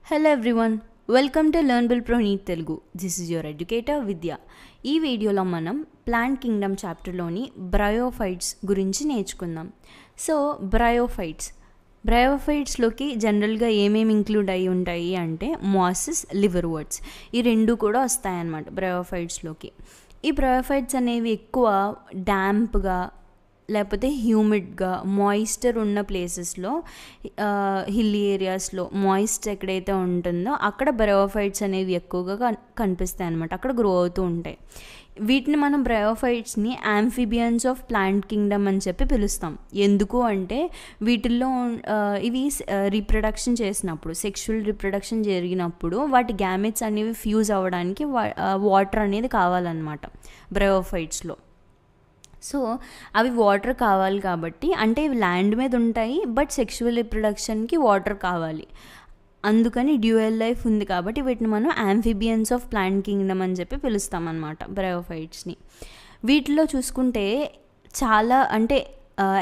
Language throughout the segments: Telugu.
Hello everyone, welcome to Learnable Pro Neat Telugu. This is your educator Vidya. ఈ వీడియోలో మనం ప్లాంట్ కింగ్డమ్ చాప్టర్లోని బ్రయోఫైట్స్ గురించి నేర్చుకుందాం. సో బ్రయోఫైట్స్లోకి జనరల్గా ఏమేమి ఇంక్లూడ్ అయి ఉంటాయి అంటే మాసెస్, లివర్వర్ట్స్ ఈ రెండు కూడా వస్తాయన్నమాట బ్రయోఫైట్స్లోకి. ఈ బ్రయోఫైట్స్ అనేవి ఎక్కువ డ్యాంప్గా లేకపోతే హ్యూమిడ్గా మాయిస్చర్ ఉన్న ప్లేసెస్లో, హిల్లీ ఏరియాస్లో మాయిస్ట్ ఎక్కడైతే ఉంటుందో అక్కడ బ్రయోఫైట్స్ అనేవి ఎక్కువగా కనిపిస్తాయి అన్నమాట. అక్కడ గ్రో అవుతూ ఉంటాయి. వీటిని మనం బ్రయోఫైట్స్ని యాంఫిబియన్స్ ఆఫ్ ప్లాంట్ కింగ్డమ్ అని చెప్పి పిలుస్తాం. ఎందుకు అంటే వీటిల్లో ఇవి రీప్రొడక్షన్ చేసినప్పుడు, సెక్షువల్ రీప్రొడక్షన్ జరిగినప్పుడు వాటి గ్యామెట్స్ అనేవి ఫ్యూజ్ అవ్వడానికి వాటర్ అనేది కావాలన్నమాట బ్రయోఫైట్స్లో. సో అవి వాటర్ కావాలి కాబట్టి, అంటే ఇవి ల్యాండ్ మీద ఉంటాయి బట్ సెక్షువల్ రిప్రొడక్షన్కి వాటర్ కావాలి. అందుకని డ్యూయల్ లైఫ్ ఉంది కాబట్టి వీటిని మనం యాంఫిబియన్స్ ఆఫ్ ప్లాంట్ కింగ్డమ్ అని చెప్పి పిలుస్తాం అన్నమాట బ్రయోఫైట్స్ని. వీటిలో చూసుకుంటే చాలా అంటే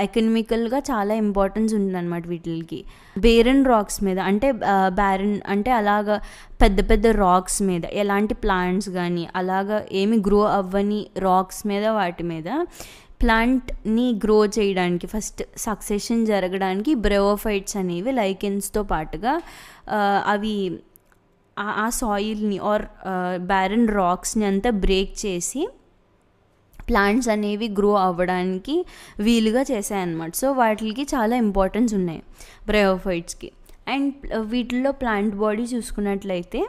ఎకనామికల్గా చాలా ఇంపార్టెన్స్ ఉందన్నమాట వీటికి. బేరన్ రాక్స్ మీద అంటే అలాగా పెద్ద పెద్ద రాక్స్ మీద ఎలాంటి ప్లాంట్స్ కానీ అలాగా ఏమి గ్రో అవ్వని రాక్స్ మీద వాటి మీద ప్లాంట్ని గ్రో చేయడానికి, ఫస్ట్ సక్సెషన్ జరగడానికి బ్రయోఫైట్స్ అనేవి లైకెన్స్తో పాటుగా అవి ఆ సాయిల్ని ఆర్ బ్యారన్ రాక్స్ని అంతా బ్రేక్ చేసి ప్లాంట్స్ అనేవి గ్రో అవ్వడానికి వీలుగా చేశాయన్నమాట. సో వాటికి చాలా ఇంపార్టెన్స్ ఉన్నాయి బ్రయోఫైట్స్కి. అండ్ వీటిల్లో ప్లాంట్ బాడీ చూసుకున్నట్లయితే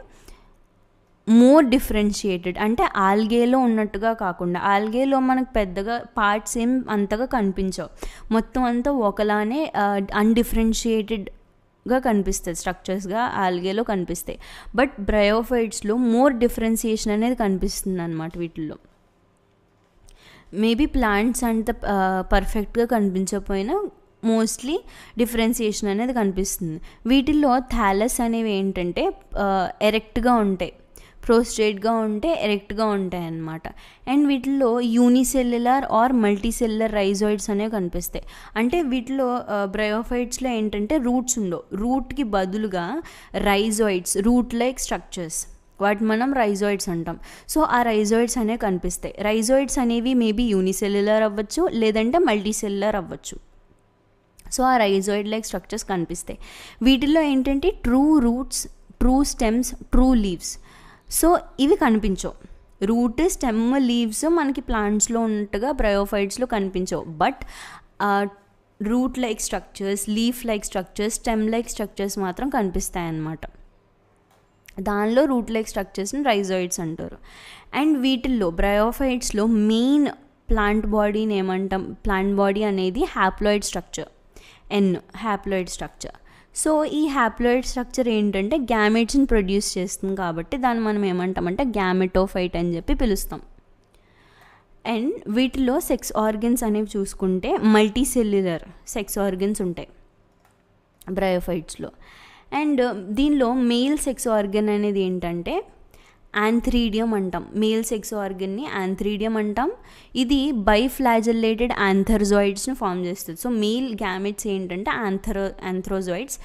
మోర్ డిఫరెన్షియేటెడ్, అంటే ఆల్గేలో ఉన్నట్టుగా కాకుండా, ఆల్గేలో మనకు పెద్దగా పార్ట్స్ ఏం అంతగా కనిపించవు, మొత్తం అంతా ఒకలానే అన్డిఫరెన్షియేటెడ్గా కనిపిస్తుంది, స్ట్రక్చర్స్గా ఆల్గేలో కనిపిస్తాయి. బట్ బ్రయోఫైట్స్లో మోర్ డిఫరెన్షియేషన్ అనేది కనిపిస్తుంది అన్నమాట. వీటిల్లో మేబీ ప్లాంట్స్ అంత పర్ఫెక్ట్గా కనిపించకపోయినా మోస్ట్లీ డిఫరెన్సియేషన్ అనేది కనిపిస్తుంది. వీటిల్లో థాలస్ అనేవి ఏంటంటే ఎరెక్ట్గా ఉంటాయి, ప్రోస్ట్రేట్గా ఉంటే ఎరెక్ట్గా ఉంటాయి అన్నమాట. అండ్ వీటిల్లో యూనిసెల్యులర్ ఆర్ మల్టీసెల్యులర్ రైజాయిడ్స్ అనేవి కనిపిస్తాయి. అంటే వీటిలో బ్రయోఫైట్స్లో ఏంటంటే రూట్స్ ఉండవు, రూట్కి బదులుగా రైజాయిడ్స్, రూట్ లైక్ స్ట్రక్చర్స్, వాటి మనం రైజాయిడ్స్ అంటాం. సో ఆ రైజాయిడ్స్ అనేవి కనిపిస్తాయి. రైజాయిడ్స్ అనేవి మేబీ యూనిసెల్యులర్ అవ్వచ్చు లేదంటే మల్టీసెల్యులర్ అవ్వచ్చు. సో ఆ రైజాయిడ్ లైక్ స్ట్రక్చర్స్ కనిపిస్తాయి. వీటిల్లో ఏంటంటే true roots, true stems, true leaves, so ఇవి కనిపించవు. రూట్, స్టెమ్, లీవ్స్ మనకి ప్లాంట్స్లో ఉన్నట్టుగా బ్రయోఫైట్స్లో కనిపించవు. But root like structures, leaf like structures, stem like structures మాత్రం కనిపిస్తాయి అన్నమాట. దానిలో రూట్ లైక్ స్ట్రక్చర్స్ని రైజాయిడ్స్ అంటారు. అండ్ వీటిల్లో బ్రయోఫైట్స్లో మెయిన్ ప్లాంట్ బాడీని ఏమంటాం, ప్లాంట్ బాడీ అనేది haploid structure, haploid structure. So ఈ హ్యాప్లాయిడ్ స్ట్రక్చర్ ఏంటంటే గ్యామెట్స్ని ప్రొడ్యూస్ చేస్తుంది కాబట్టి దాన్ని మనం ఏమంటామంటే గ్యామెటోఫైట్ అని చెప్పి పిలుస్తాం. అండ్ వీటిలో సెక్స్ ఆర్గన్స్ అనేవి చూసుకుంటే మల్టీసెల్యులర్ సెక్స్ ఆర్గన్స్ ఉంటాయి బ్రయోఫైట్స్లో. అండ్ దీనిలో మేల్ సెక్స్ ఆర్గన్ అనేది ఏంటంటే యాంథ్రీడియం అంటాం. మేల్ సెక్స్ ఆర్గన్ని యాంథ్రీడియం అంటాం. ఇది బైఫ్లాజెల్లేటెడ్ యాంథర్జాయిడ్స్ని ఫామ్ చేస్తుంది. సో మేల్ గ్యామెట్స్ ఏంటంటే యాంథ్రోజాయిడ్స్.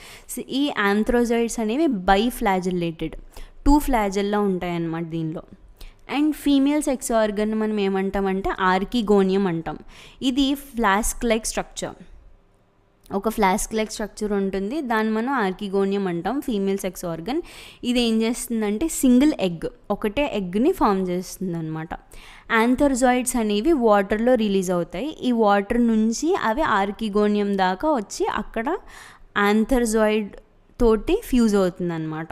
ఈ యాంథ్రోజాయిడ్స్ అనేవి బైఫ్లాజెల్లేటెడ్, 2 ఫ్లాజెల్లా ఉంటాయన్నమాట దీనిలో. అండ్ ఫీమేల్ సెక్స్ ఆర్గన్ మనం ఏమంటామంటే ఆర్కిగోనియం అంటాం. ఇది ఫ్లాస్క్ లైక్ స్ట్రక్చర్, ఒక ఫ్లాస్క్ లైక్ స్ట్రక్చర్ ఉంటుంది, దాన్ని మనం ఆర్కిగోనియం అంటాం, ఫీమేల్ సెక్స్ ఆర్గన్. ఇది ఏం చేస్తుందంటే సింగిల్ ఎగ్, ఒకటే ఎగ్ని ఫామ్ చేస్తుంది అనమాట. యాంథర్జాయిడ్స్ అనేవి వాటర్లో రిలీజ్ అవుతాయి. ఈ వాటర్ నుంచి అవి ఆర్కిగోనియం దాకా వచ్చి అక్కడ యాంథర్జాయిడ్ తోటి ఫ్యూజ్ అవుతుంది అనమాట.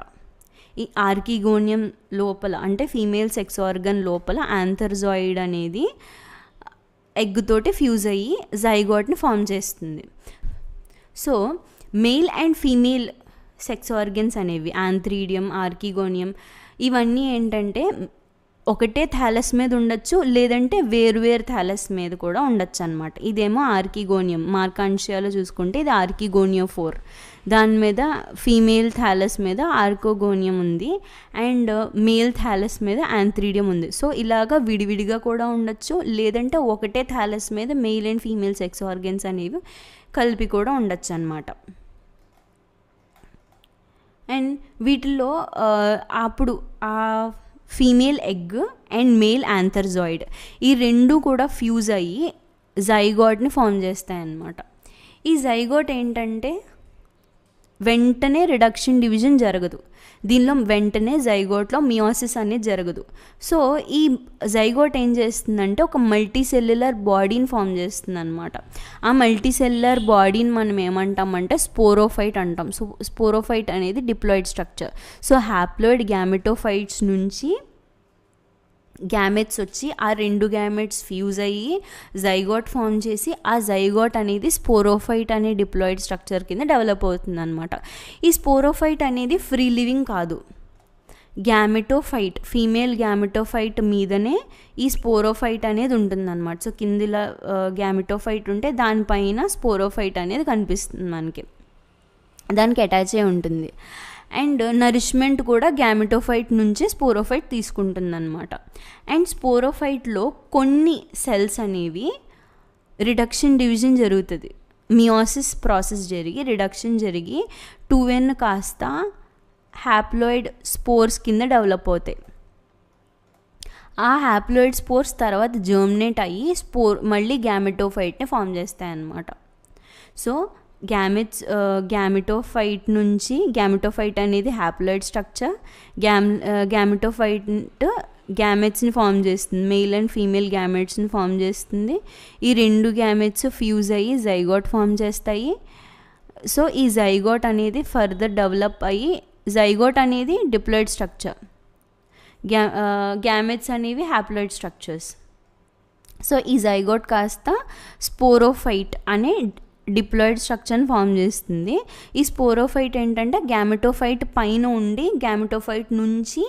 ఈ ఆర్కిగోనియం లోపల అంటే ఫీమేల్ సెక్స్ ఆర్గన్ లోపల యాంథర్జాయిడ్ అనేది ఎగ్ తోటి ఫ్యూజ్ అయ్యి జైగోట్ని ఫామ్ చేస్తుంది. So male and female sex organs అనేవి యాంథ్రీడియం, ఆర్కిగోనియం ఇవన్నీ ఏంటంటే ఒకటే థాలస్ మీద ఉండొచ్చు లేదంటే వేరువేరు థాలస్ మీద కూడా ఉండొచ్చు అనమాట. ఇదేమో ఆర్కిగోనియం, మార్కాన్షియాలో చూసుకుంటే ఇది ఆర్కిగోనియో 4, దాని మీద ఫీమేల్ థాలస్ మీద ఆర్కోగోనియం ఉంది అండ్ మేల్ థాలస్ మీద యాంథ్రీడియం ఉంది. సో ఇలాగా విడివిడిగా కూడా ఉండొచ్చు లేదంటే ఒకటే థాలస్ మీద male and female sex organs అనేవి కలిపి కూడా ఉండొచ్చు అన్నమాట. అండ్ వీటిల్లో అప్పుడు ఆ ఫీమేల్ ఎగ్ అండ్ మేల్ యాంథర్జాయిడ్ ఈ రెండు కూడా ఫ్యూజ్ అయ్యి జైగోట్ని ఫామ్ చేస్తాయన్నమాట. ఈ జైగోట్ ఏంటంటే వెంటనే రిడక్షన్ డివిజన్ జరగదు, దీనిలో వెంటనే జైగోట్లో మియోసిస్ అనేది జరగదు. సో ఈ జైగోట్ ఏం చేస్తుందంటే ఒక మల్టీ సెల్యులర్ బాడీని ఫామ్ చేస్తుంది అనమాట. ఆ మల్టీ సెల్యులర్ బాడీని మనం ఏమంటామంటే స్పోరోఫైట్ అంటాం. సో స్పోరోఫైట్ అనేది డిప్లాయిడ్ స్ట్రక్చర్. సో హ్యాప్లాయిడ్ గ్యామెటోఫైట్స్ నుంచి గ్యామెట్స్ వచ్చి ఆ రెండు గ్యామెట్స్ ఫ్యూజ్ అయ్యి జైగోట్ ఫామ్ చేసి ఆ జైగోట్ అనేది స్పోరోఫైట్ అనే డిప్లాయిడ్ స్ట్రక్చర్ కింద డెవలప్ అవుతుంది అనమాట. ఈ స్పోరోఫైట్ అనేది ఫ్రీ లివింగ్ కాదు, గ్యామెటోఫైట్ ఫీమేల్ గ్యామెటోఫైట్ మీదనే ఈ స్పోరోఫైట్ అనేది ఉంటుందన్నమాట. సో కిందిలో గ్యామెటోఫైట్ ఉంటే దానిపైన స్పోరోఫైట్ అనేది కనిపిస్తుంది మనకి, దానికి అటాచ్ అయి ఉంటుంది. అండ్ నరిష్మెంట్ కూడా గ్యామెటోఫైట్ నుంచి స్పోరోఫైట్ తీసుకుంటుందన్నమాట. అండ్ స్పోరోఫైట్లో కొన్ని సెల్స్ అనేవి రిడక్షన్ డివిజన్ జరుగుతుంది, మియోసిస్ ప్రాసెస్ జరిగి రిడక్షన్ జరిగి 2n కాస్త హ్యాప్లాయిడ్ స్పోర్స్ కింద డెవలప్ అవుతాయి. ఆ హ్యాప్లాయిడ్ స్పోర్స్ తర్వాత జర్మినేట్ అయ్యి మళ్ళీ గ్యామెటోఫైట్ని ఫామ్ చేస్తాయి అన్నమాట. సో గ్యామెటోఫైట్ నుంచి గ్యామెటోఫైట్ అనేది హ్యాప్లాయిడ్ స్ట్రక్చర్, గ్యామెటోఫైట్ గ్యామెట్స్ని ఫామ్ చేస్తుంది, మెయిల్ అండ్ ఫీమేల్ గ్యామెట్స్ని ఫామ్ చేస్తుంది. ఈ రెండు గ్యామెట్స్ ఫ్యూజ్ అయ్యి జైగోట్ ఫామ్ చేస్తాయి. సో ఈ జైగోట్ అనేది ఫర్దర్ డెవలప్ అయ్యి, జైగోట్ అనేది డిప్లాయిడ్ స్ట్రక్చర్, గ్యామెట్స్ అనేవి హ్యాప్లాయిడ్ స్ట్రక్చర్స్. సో ఈ జైగోట్ కాస్త స్పోరోఫైట్ అనే డిప్లాయిడ్ స్ట్రక్చర్ని ఫామ్ చేస్తుంది. ఈ స్పోరోఫైట్ ఏంటంటే గ్యామెటోఫైట్ పైన ఉండి గ్యామెటోఫైట్ నుంచి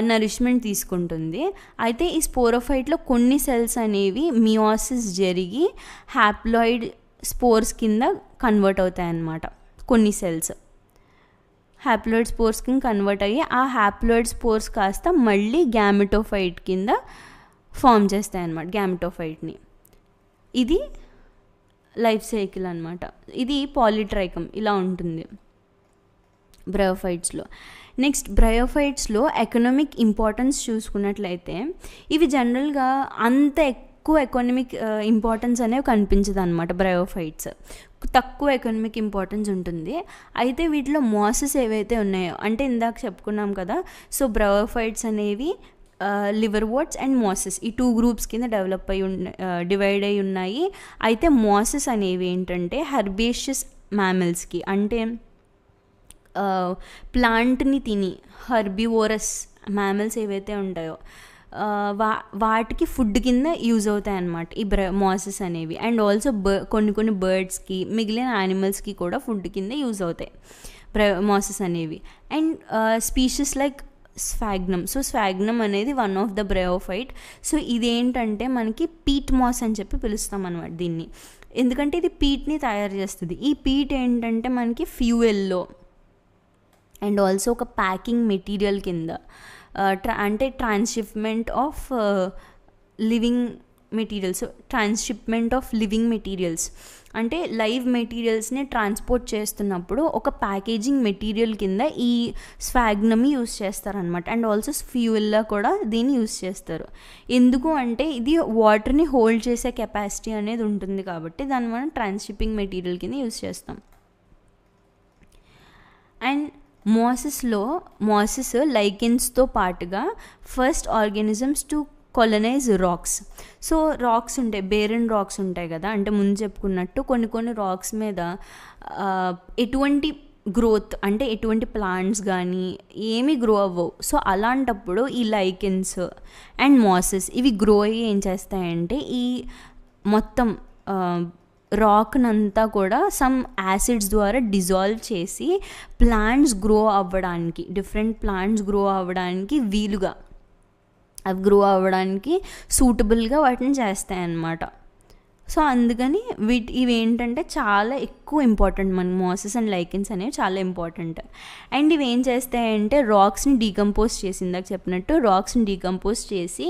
నరిష్మెంట్ తీసుకుంటుంది. అయితే ఈ స్పోరోఫైట్లో కొన్ని సెల్స్ అనేవి మియోసిస్ జరిగి హ్యాప్లాయిడ్ స్పోర్స్ కింద కన్వర్ట్ అవుతాయి అన్నమాట. కొన్ని సెల్స్ హ్యాప్లాయిడ్ స్పోర్స్ కింద కన్వర్ట్ అయ్యి ఆ హ్యాప్లాయిడ్ స్పోర్స్ కాస్త మళ్ళీ గ్యామెటోఫైట్ కింద ఫామ్ చేస్తాయి అన్నమాట, గ్యామెటోఫైట్ని. ఇది లైఫ్ సైకిల్ అనమాట. ఇది పాలిట్రైకమ్ ఇలా ఉంటుంది బ్రయోఫైట్స్లో. నెక్స్ట్ బ్రయోఫైట్స్లో ఎకనామిక్ ఇంపార్టెన్స్ చూసుకున్నట్లయితే ఇవి జనరల్గా అంత ఎక్కువ ఎకనామిక్ ఇంపార్టెన్స్ అనేవి కనిపించదు అనమాట. బ్రయోఫైట్స్ తక్కువ ఎకనామిక్ ఇంపార్టెన్స్ ఉంటుంది. అయితే వీటిలో మాసెస్ ఏవైతే ఉన్నాయో, అంటే ఇందాక చెప్పుకున్నాం కదా, సో బ్రయోఫైట్స్ అనేవి లివర్వర్ట్స్ అండ్ మాసెస్ ఈ 2 గ్రూప్స్ కింద డివైడ్ అయి ఉన్నాయి. అయితే మాసెస్ అనేవి ఏంటంటే హెర్బేషియస్ మ్యామల్స్కి, అంటే ప్లాంట్ని తిని హెర్బివోరస్ మ్యామల్స్ ఏవైతే ఉంటాయో వాటికి ఫుడ్ కింద యూజ్ అవుతాయి అన్నమాట ఈ మాసెస్ అనేవి. అండ్ ఆల్సో కొన్ని బర్డ్స్కి, మిగిలిన యానిమల్స్కి కూడా ఫుడ్ కింద యూజ్ అవుతాయి మాసెస్ అనేవి. And species like sphagnum. So sphagnum అనేది one of the bryophyte. So ఇదేంటంటే మనకి పీట్ మాస్ అని చెప్పి పిలుస్తాం అనమాట దీన్ని, ఎందుకంటే ఇది పీట్ని తయారు చేస్తుంది. ఈ పీట్ ఏంటంటే మనకి ఫ్యూయల్లో అండ్ ఆల్సో ఒక ప్యాకింగ్ మెటీరియల్ కింద, అంటే transshipment of living materials, transshipment of living materials అంటే లైవ్ మెటీరియల్స్ని ట్రాన్స్పోర్ట్ చేస్తున్నప్పుడు ఒక ప్యాకేజింగ్ మెటీరియల్ కింద ఈ స్ఫాగ్నమ్ని యూస్ చేస్తారనమాట. అండ్ ఆల్సో ఫ్యూయల్లో కూడా దీన్ని యూస్ చేస్తారు. ఎందుకు అంటే ఇది వాటర్ని హోల్డ్ చేసే కెపాసిటీ అనేది ఉంటుంది కాబట్టి దాన్ని మనం ట్రాన్స్షిప్పింగ్ మెటీరియల్ కింద యూస్ చేస్తాం. అండ్ మాసెస్ లైకెన్స్తో పాటుగా first organisms to colonise rocks. So rocks ఉంటాయి, బేరన్ రాక్స్ ఉంటాయి కదా, అంటే ముందు చెప్పుకున్నట్టు కొన్ని రాక్స్ మీద ఎటువంటి గ్రోత్, అంటే ఎటువంటి ప్లాంట్స్ కానీ ఏమీ గ్రో అవ్వవు. సో అలాంటప్పుడు ఈ లైకెన్స్ అండ్ మాసెస్ ఇవి గ్రో అయ్యి ఏం చేస్తాయంటే ఈ మొత్తం రాక్నంతా కూడా సమ్ యాసిడ్స్ ద్వారా డిజాల్వ్ చేసి ప్లాంట్స్ గ్రో అవ్వడానికి, డిఫరెంట్ ప్లాంట్స్ గ్రో అవ్వడానికి వీలుగా, అవి గ్రో అవ్వడానికి సూటబుల్గా వాటిని చేస్తాయన్నమాట. సో అందుకని ఇవి ఏంటంటే చాలా ఎక్కువ ఇంపార్టెంట్, మన మాసెస్ అండ్ లైకెన్స్ అనేవి చాలా ఇంపార్టెంట్. అండ్ ఇవి ఏం చేస్తాయంటే రాక్స్ని డీకంపోజ్ చేసి, ఇందాక చెప్పినట్టు రాక్స్ని డీకంపోజ్ చేసి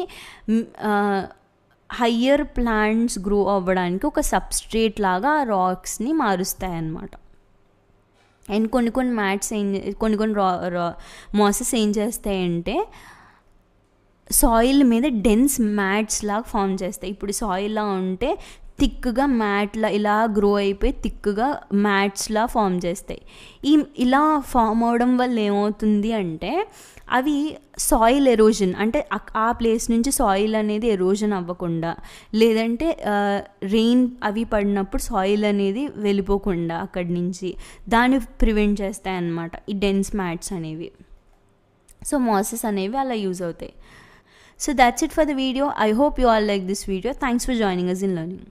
హయ్యర్ ప్లాంట్స్ గ్రో అవ్వడానికి ఒక సబ్స్ట్రేట్ లాగా రాక్స్ని మారుస్తాయి అన్నమాట. అండ్ కొన్ని మ్యాట్స్ కొన్ని మాసెస్ ఏం చేస్తాయంటే సాయిల్ మీద డెన్స్ మ్యాట్స్ లాగా ఫామ్ చేస్తాయి. ఇప్పుడు సాయిల్లా ఉంటే థిక్గా మ్యాట్లా ఇలా గ్రో అయిపోయి థిక్గా మ్యాట్స్లా ఫామ్ చేస్తాయి. ఇలా ఫామ్ అవడం వల్ల ఏమవుతుంది అంటే అవి సాయిల్ ఎరోజన్, అంటే ఆ ప్లేస్ నుంచి సాయిల్ అనేది ఎరోజన్ అవ్వకుండా, లేదంటే రెయిన్ అవి పడినప్పుడు సాయిల్ అనేది వెళ్ళిపోకుండా అక్కడి నుంచి దాన్ని ప్రివెంట్ చేస్తాయి అన్నమాట ఈ డెన్స్ మ్యాట్స్ అనేవి. సో మాసెస్ అనేవి అలా యూజ్ అవుతాయి. So that's it for the video. I hope you all like this video. Thanks for joining us in learning.